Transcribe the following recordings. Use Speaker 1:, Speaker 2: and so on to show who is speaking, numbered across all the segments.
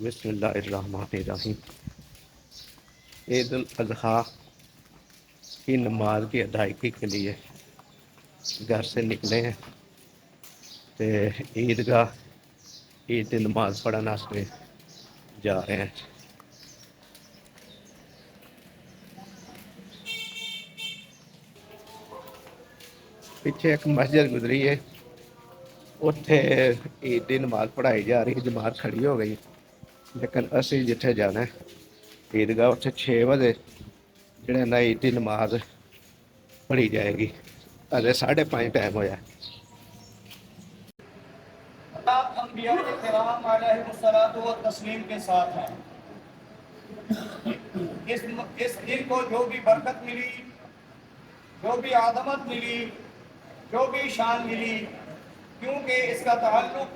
Speaker 1: بسم اللہ الرحمن الرحیم۔ عید الاضحیٰ کی نماز کی ادائیگی کے لیے گھر سے نکلے ہیں تو عیدگاہ عید نماز پڑھنے واسطے جا رہے ہیں۔ پیچھے ایک مسجد گزری ہے، اتنے عید کی نماز پڑھائی جا رہی ہے، جماعت کھڑی ہو گئی، لیکن اسی جتھے جانا ہے عیدگاہ اتنے 6 بجے جڑے نا عید کی نماز پڑھی جائے گی، ابھی 5:30 ٹائم ہوا ہے۔
Speaker 2: انبیاء کرام علیہ الصلوۃ والتسلیم کے ساتھ ہیں۔ اس دن کو جو بھی برکت ملی، جو بھی عظمت ملی، جو بھی شان ملی، کیونکہ اس کا تعلق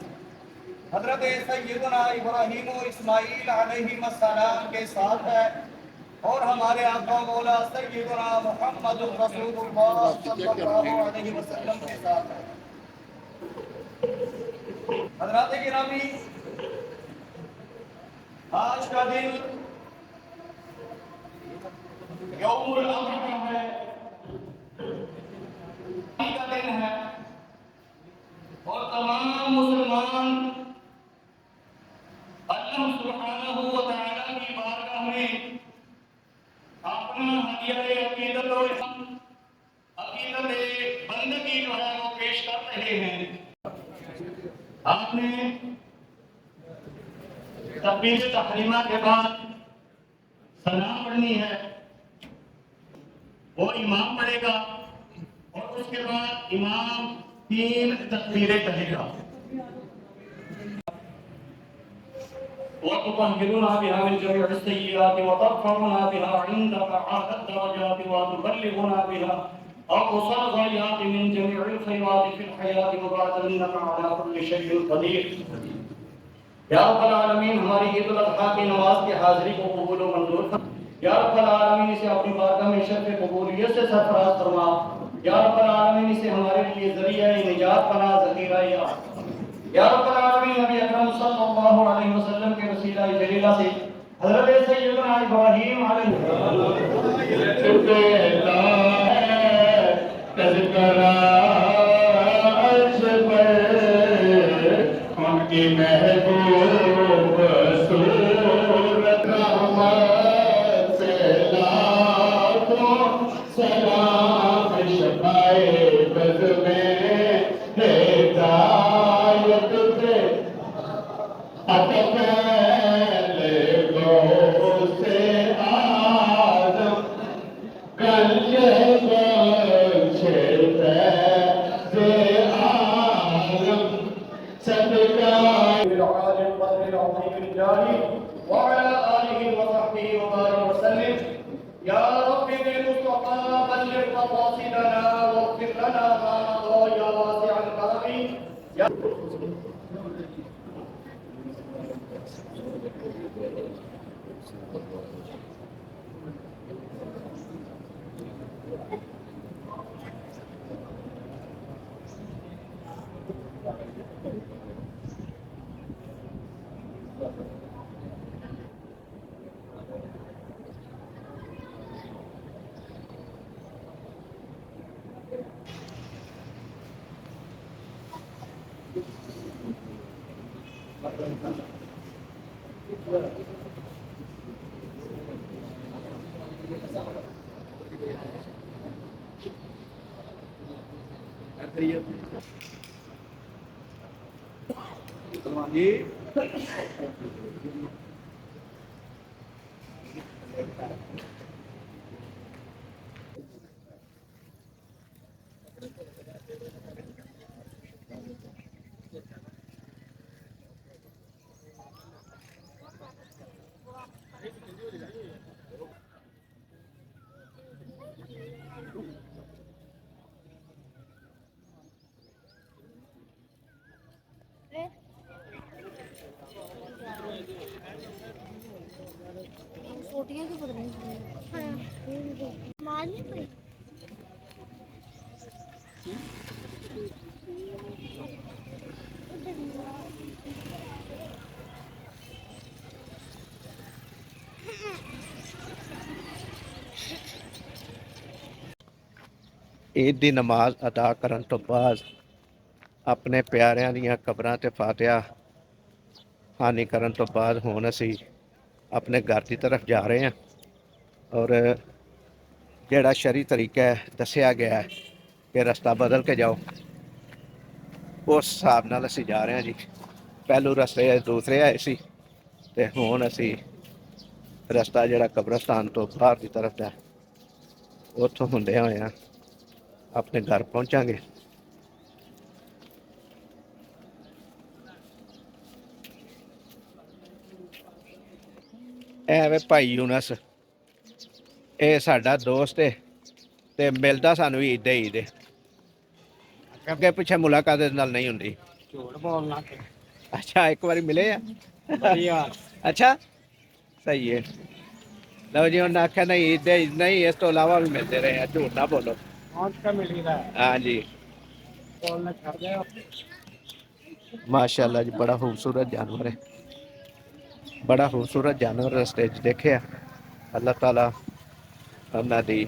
Speaker 2: حضرت سیدنا ابراہیم و اسماعیل علیہ السلام کے ساتھ ہے، اور ہمارے آقا مولا سیدنا محمد رسول اللہ صلی اللہ علیہ وسلم کے ساتھ ہے۔ حضرات گرامی، آج کا دن یوم الاضحیٰ ہے، کا دن ہے، اور تمام مسلمان اللہ سبحانہ و تعالیٰ کی بارگاہ میں اپنا ہدیہ عقیدت و عقیدت بندگی جو ہے وہ پیش کر رہے ہیں۔ آپ نے تکبیر تحریمہ کے بعد سلام پڑھنی ہے، وہ امام پڑھے گا، اور اس کے بعد امام 3 تکبیریں کہے گا۔ وَتُطَهِّرُنَا بِهَا مِنْ جَمِيعِ السَّيِّئَاتِ وَتَرْفَعُنَا بِهَا عِندَكَ أَعْلَى الدَّرَجَاتِ وَتُبَلِّغُنَا بِهَا أَقْصَى الْغَايَاتِ مِنْ جَمِيعِ الْخَيْرَاتِ فِي الْحَيَاةِ وَبَعْدَ إِنَّكَ عَلَى كُلِّ شَيْءٍ قَدِيرٌ۔ یا رب العالمین، ہماری عید الاضحیٰ کی نماز کی حاضری کو قبول و منظور فرما۔ یا رب العالمین، اسے اپنی بارگاہ میں شرف قبولیت سے سرفراز فرما۔ یا رب العالمین، اسے ہمارے لیے ذریعہ نجات بنا، ذخیرہ یا رب العالمین، نبی اکرم صلی اللہ علیہ وسلم کے وسیلہ جلیلہ سے حضرت سیدنا ابراہیم علیہ ان کی محبوب صورت رحمت سے لاکھوں سلام، شفائے بد میں ہدایت سے اطفال گو سے آدم گلے بچے فیض عالم صدقہ العالی القدر العظیم الجاری وعلى آلہ وصحبہ وبارک وسلم۔ یا رب بالمصطفى بلغ مقاصدنا واغفر لنا ما مضى یا واسع الکرم۔
Speaker 3: چھوٹیاں کی پتہ نہیں مان نہیں پڑی۔
Speaker 1: ਈਦ ਦੀ ਨਮਾਜ਼ ਅਦਾ ਕਰਨ ਤੋਂ ਬਾਅਦ ਆਪਣੇ ਪਿਆਰਿਆਂ ਦੀਆਂ ਕਬਰਾਂ ਤੇ ਫਾਤਿਹਾ ਹਾਨੀ ਕਰਨ ਤੋਂ ਬਾਅਦ ਹੁਣ ਅਸੀਂ ਆਪਣੇ ਘਰ ਦੀ ਤਰਫ ਜਾ ਰਹੇ ਹਾਂ। ਔਰ ਜਿਹੜਾ ਸ਼ਰਈ ਤਰੀਕਾ ਹੈ ਦੱਸਿਆ ਗਿਆ ਹੈ ਕਿ ਰਸਤਾ ਬਦਲ ਕੇ ਜਾਓ, ਉਸ ਹਿਸਾਬ ਨਾਲ ਅਸੀਂ ਜਾ ਰਹੇ ਹਾਂ ਜੀ। ਪਹਿਲੂ ਰਸਤੇ ਦੂਸਰੇ ਆਏ ਸੀ ਤੇ ਹੁਣ ਅਸੀਂ ਰਸਤਾ ਜਿਹੜਾ ਕਬਰਸਤਾਨ ਤੋਂ ਬਾਹਰ ਦੀ ਤਰਫ ਦਾ ਉੱਥੋਂ ਹੁੰਦੇ ਹੋਏ ਆ ਆਪਣੇ ਘਰ ਪਹੁੰਚਾਂਗੇ। ਐਵੇਂ ਭਾਈ ਯੂਨਸ, ਇਹ ਸਾਡਾ ਦੋਸਤ ਹੈ ਤੇ ਮਿਲਦਾ ਸਾਨੂੰ ਈਦ ਈਦ, ਅੱਗੇ ਪਿੱਛੇ ਮੁਲਾਕਾਤ ਇਹਦੇ ਨਾਲ ਨਹੀਂ ਹੁੰਦੀ।
Speaker 2: ਝੂਠ ਬੋਲਣਾ ਕਿ
Speaker 1: ਅੱਛਾ, ਇੱਕ ਵਾਰੀ ਮਿਲੇ ਆ।
Speaker 2: ਵਧੀਆ।
Speaker 1: ਅੱਛਾ, ਸਹੀ ਹੈ। ਲਓ ਜੀ, ਉਹਨਾਂ ਆਖਿਆ ਨਹੀਂ ਈਦ ਨਹੀਂ, ਇਸ ਤੋਂ ਇਲਾਵਾ ਵੀ ਮਿਲਦੇ ਰਹੇ ਆ, ਝੂਠ ਨਾ ਬੋਲੋ।
Speaker 2: ਪਹੁੰਚ ਕੇ ਮਿਲੀਦਾ
Speaker 1: ਹਾਂਜੀ,
Speaker 2: ਬੋਲਣਾ ਛੱਡ ਦਿਓ।
Speaker 1: ਮਾਸ਼ਾਅੱਲਾ ਜੀ, ਬੜਾ ਖੂਬਸੂਰਤ ਜਾਨਵਰ ਹੈ, ਬੜਾ ਖੂਬਸੂਰਤ ਜਾਨਵਰ ਰਸਤੇ 'ਚ ਦੇਖਿਆ। ਅੱਲਾਹ ਤਾਲਾ ਉਹਨਾਂ ਦੀ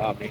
Speaker 1: ਆਮੀਨ।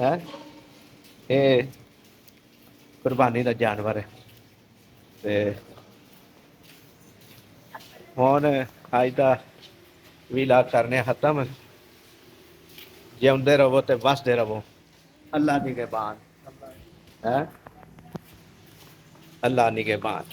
Speaker 1: ਹੈ। ਇਹ ਕੁਰਬਾਨੀ ਦਾ ਜਾਨਵਰ ਹੈ ਤੇ ਹੁਣ ਅੱਜ ਦਾ ਵੀਲਾਗ ਕਰਨੇ ਖਤਮ। ਜਿਉਂਦੇ ਰਹੋ ਤੇ ਵਸਦੇ ਰਹੋ, ਅੱਲਾ ਨਿਗਹਿਬਾਨ ਹੈ, ਅੱਲਾ ਨਿਗਹਿਬਾਨ।